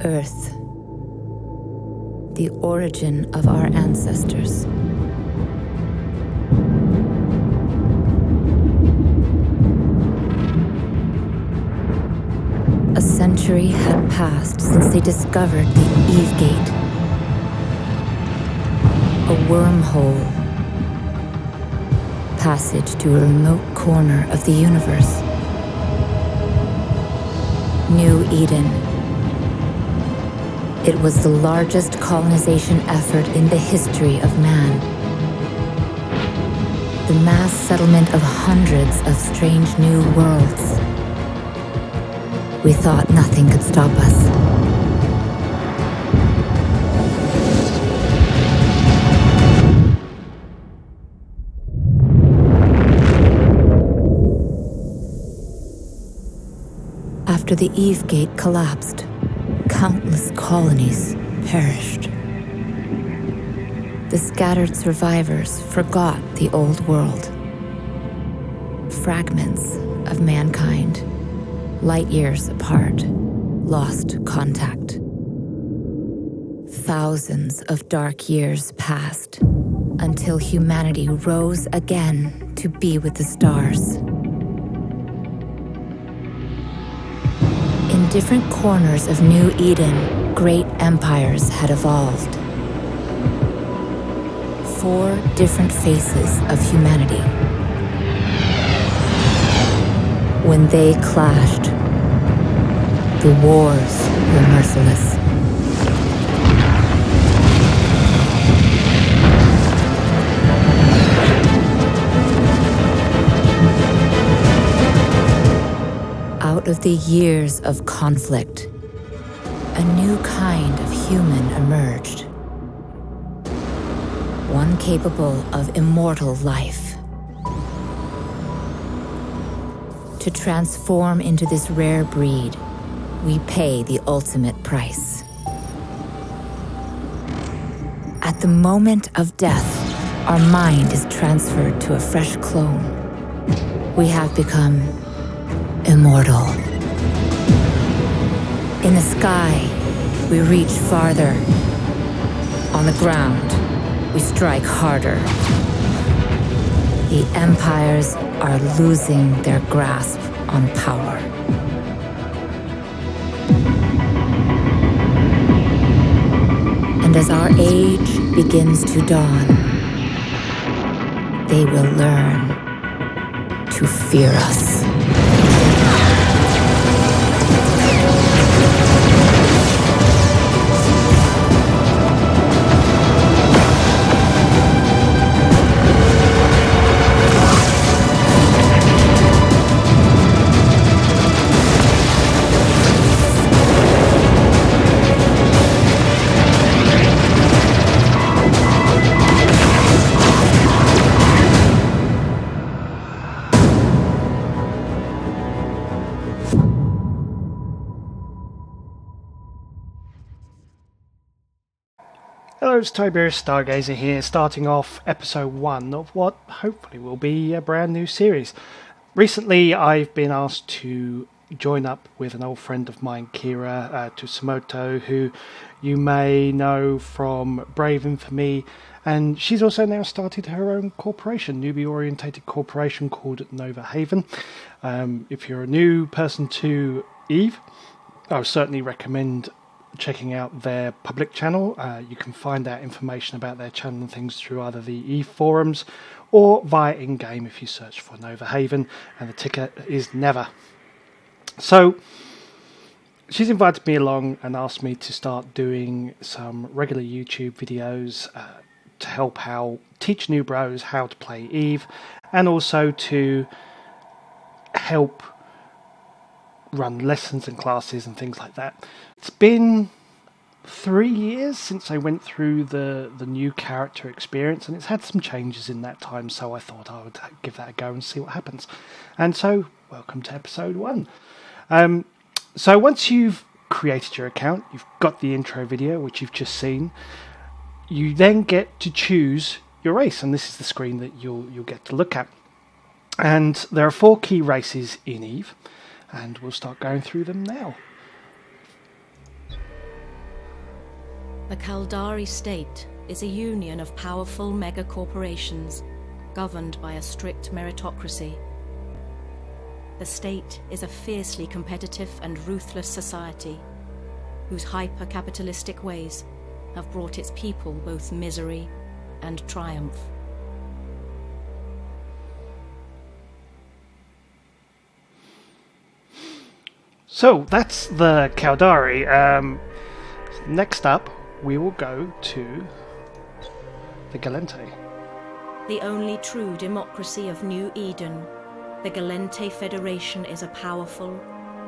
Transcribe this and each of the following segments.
Earth, the origin of our ancestors. A century had passed since they discovered the Eve Gate, a wormhole, passage to a remote corner of the universe. New Eden. It was the largest colonization effort in the history of man. The mass settlement of hundreds of strange new worlds. We thought nothing could stop us. After the Eve Gate collapsed, countless colonies perished. The scattered survivors forgot the old world. Fragments of mankind, light years apart, lost contact. Thousands of dark years passed until humanity rose again to be with the stars. In different corners of New Eden, great empires had evolved. 4 different faces of humanity. When they clashed, the wars were merciless. Out of the years of conflict, a new kind of human emerged. One capable of immortal life. To transform into this rare breed, we pay the ultimate price. At the moment of death, our mind is transferred to a fresh clone. We have become immortal. In the sky, we reach farther. On the ground, we strike harder. The empires are losing their grasp on power. And as our age begins to dawn, they will learn to fear us. Hello, it's Tiberius Stargazer here, starting off episode 1 of what hopefully will be a brand new series. Recently, I've been asked to join up with an old friend of mine, Kira Tsumoto, who you may know from Brave Infamy, and she's also now started her own corporation, newbie-orientated corporation called Nova Haven. If you're a new person to EVE, I would certainly recommend checking out their public channel. You can find out information about their channel and things through either the EVE forums or via in-game if you search for Nova Haven, and the ticker is Never. So she's invited me along and asked me to start doing some regular YouTube videos to help teach new bros how to play EVE, and also to help run lessons and classes and things like that. It's been 3 years since I went through the new character experience, and it's had some changes in that time, so I thought I would give that a go and see what happens. And so, welcome to episode 1. So once you've created your account, you've got the intro video, which you've just seen, you then get to choose your race, and this is the screen that you'll get to look at. And there are 4 key races in EVE, and we'll start going through them now. The Caldari state is a union of powerful mega-corporations governed by a strict meritocracy. The state is a fiercely competitive and ruthless society whose hyper-capitalistic ways have brought its people both misery and triumph. So that's the Caldari. Next up, we will go to the Gallente. The only true democracy of New Eden, the Gallente Federation is a powerful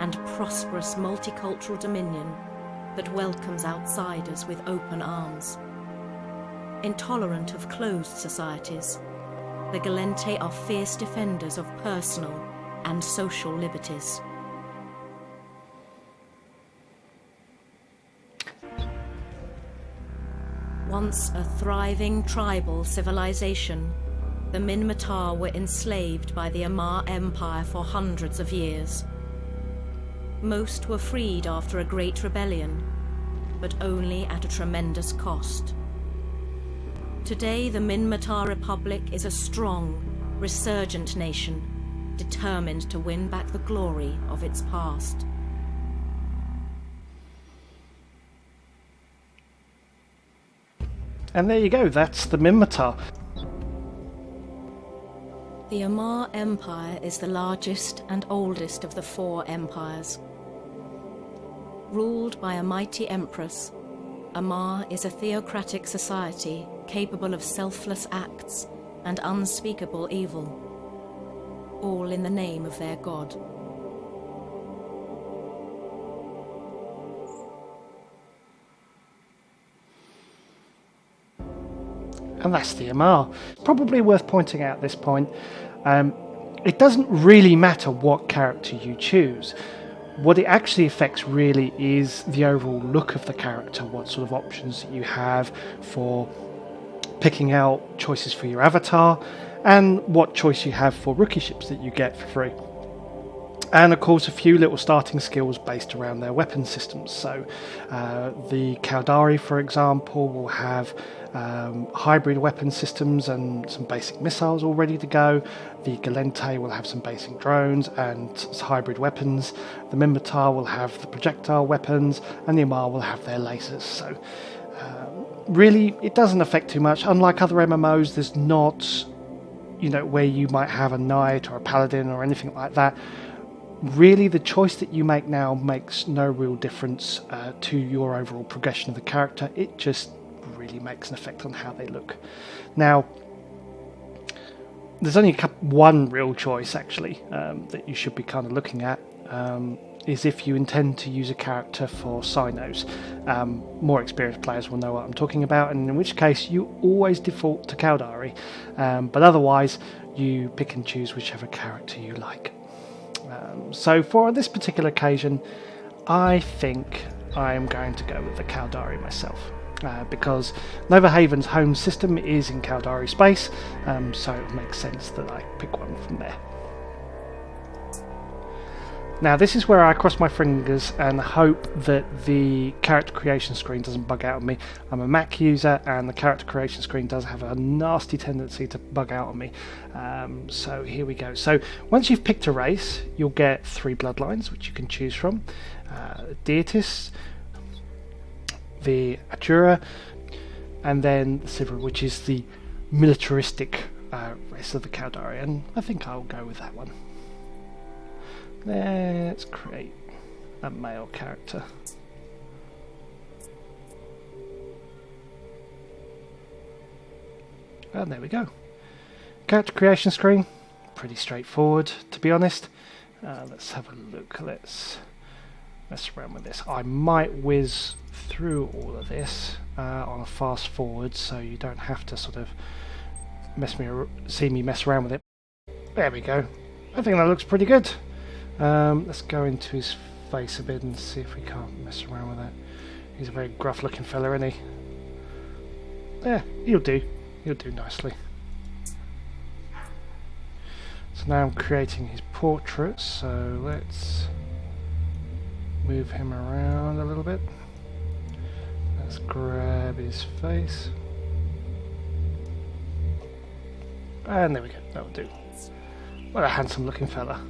and prosperous multicultural dominion that welcomes outsiders with open arms. Intolerant of closed societies, the Gallente are fierce defenders of personal and social liberties. Once a thriving tribal civilization, the Minmatar were enslaved by the Amarr Empire for hundreds of years. Most were freed after a great rebellion, but only at a tremendous cost. Today, the Minmatar Republic is a strong, resurgent nation, determined to win back the glory of its past. And there you go, that's the Minmatar. The Amarr Empire is the largest and oldest of the 4 empires. Ruled by a mighty empress, Amarr is a theocratic society capable of selfless acts and unspeakable evil, all in the name of their god. And that's the Amarr. Probably worth pointing out at this point, it doesn't really matter what character you choose. What it actually affects really is the overall look of the character, what sort of options you have for picking out choices for your avatar, and what choice you have for rookie ships that you get for free. And of course a few little starting skills based around their weapon systems. So the Caldari, for example, will have hybrid weapon systems and some basic missiles all ready to go. The Gallente will have some basic drones and hybrid weapons. The Minmatar will have the projectile weapons, and the Amarr will have their lasers. So really it doesn't affect too much. Unlike other MMOs, there's not, where you might have a knight or a paladin or anything like that. Really, the choice that you make now makes no real difference to your overall progression of the character. It just really makes an effect on how they look. Now, there's only one real choice actually that you should be kind of looking at, is if you intend to use a character for Cynos. More experienced players will know what I'm talking about, and in which case you always default to Caldari, but otherwise you pick and choose whichever character you like. So for this particular occasion, I think I am going to go with the Caldari myself, because Nova Haven's home system is in Caldari space, so it makes sense that I pick one from there. Now this is where I cross my fingers and hope that the character creation screen doesn't bug out on me. I'm a Mac user and the character creation screen does have a nasty tendency to bug out on me. So here we go. So once you've picked a race, you'll get 3 bloodlines which you can choose from. Deities, the Atura, and then the Sivir, which is the militaristic race of the Caldari, and I think I'll go with that one. Let's create a male character. And there we go. Character creation screen, pretty straightforward to be honest. Let's have a look, let's mess around with this. I might whiz through all of this on a fast forward so you don't have to sort of see me mess around with it. There we go. I think that looks pretty good. Let's go into his face a bit and see if we can't mess around with that. He's a very gruff looking fella, isn't he? Yeah, he'll do nicely. So now I'm creating his portrait, so let's move him around a little bit. Let's grab his face. And there we go, that'll do. What a handsome looking fella.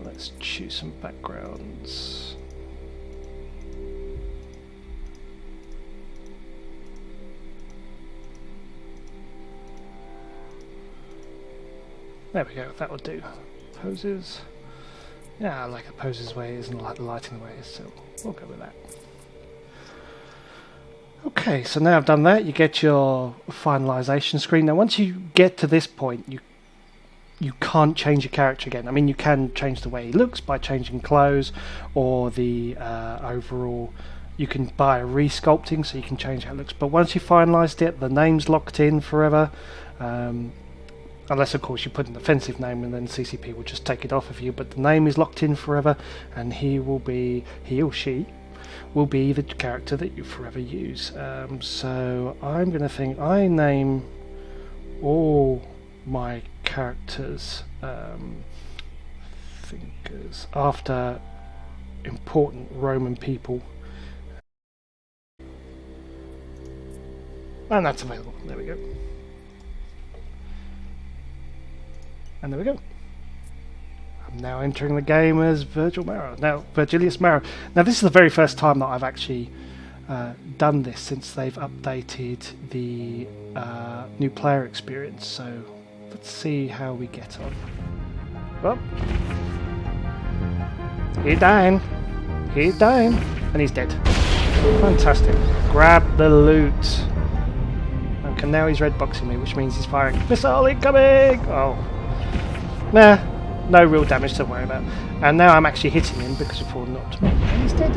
Let's choose some backgrounds. There we go, that will do. Poses. Yeah, I like the poses way it is and I like the lighting the way it is, so we'll go with that. Okay, so now I've done that, you get your finalization screen. Now once you get to this point, you can't change your character again. I mean, you can change the way he looks by changing clothes, or the overall, you can buy a resculpting so you can change how it looks. But once you've finalised it, the name's locked in forever. Unless of course you put an offensive name and then CCP will just take it off of you, but the name is locked in forever, and he or she will be the character that you forever use. So I'm going to think I name all my characters thinkers after important Roman people, and that's available. There we go. And there we go. I'm now entering the game as Vergilius Maro. Now this is the very first time that I've actually done this since they've updated the new player experience. So let's see how we get on. Well, he's dying. He's dying. And he's dead. Fantastic. Grab the loot. Okay, now he's red boxing me, which means he's firing. Missile incoming! Oh. Nah, no real damage to worry about. And now I'm actually hitting him because before not. And he's dead.